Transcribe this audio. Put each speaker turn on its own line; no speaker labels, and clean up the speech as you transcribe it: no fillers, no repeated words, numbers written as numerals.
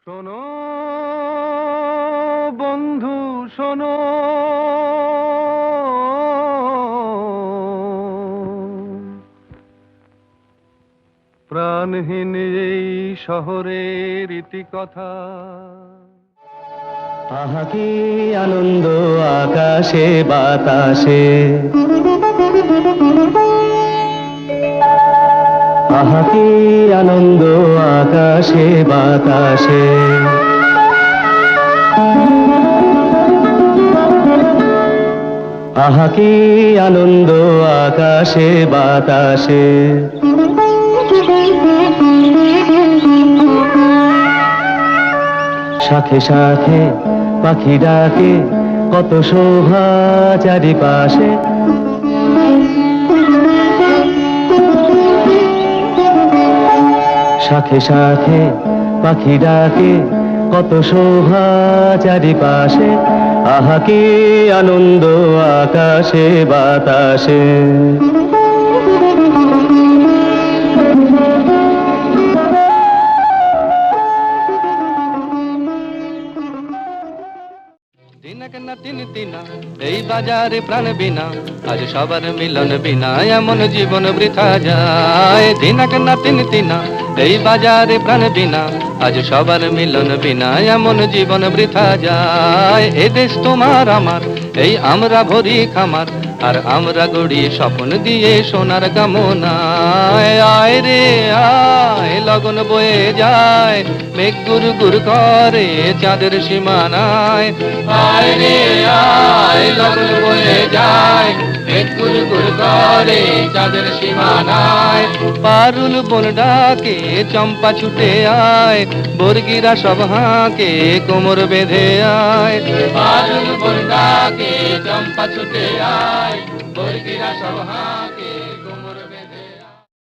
শোনো বন্ধু শোনো, প্রাণহীন এই শহরের ইতিকথা।
আহা কি আনন্দ আকাশে বাতাসে, আহা কি আনন্দ আকাশে বাতাসে, আহা কি আনন্দ আকাশে বাতাসে। শাখে শাখে পাখি ডাকে, কত শোভা চারিপাশে। শাখে শাখে পাখি ডাকে, কত শোভা চারিপাশে। আহা কি আনন্দ আকাশে বাতাসে।
দিনক না তিন দিনা এই বাজারে প্রাণ বিনা, আজ সবার মিলন বিনা এমন জীবন বৃথা যায়। দিনক না তিন দিনা এই বাজারে প্রাণ বিনা, আজ সবার মিলন বিনা এমন জীবন বৃথা যায়। এ দেশ তোমার আমার, এই আমরা ভরি খামার, আর আমরা গড়ি স্বপ্ন দিয়ে সোনার কামনায়। আয় রে আয় লগন বয়ে যায়, মেঘ গুর গুর করে চাঁদের সীমানায়। আয় রে আয় লগন বয়ে যায়, মেঘ গুর গুর করে চাঁদের সীমানায়। পারুল বন ডাকে চম্পা ছুটে আয়, বর্গিরা সব হাঁকে কোমর বেঁধে আয়। পারুল বন ডাকে চম্পা ছুটে আয়, বর্গিরা সব হাঁকে কোমর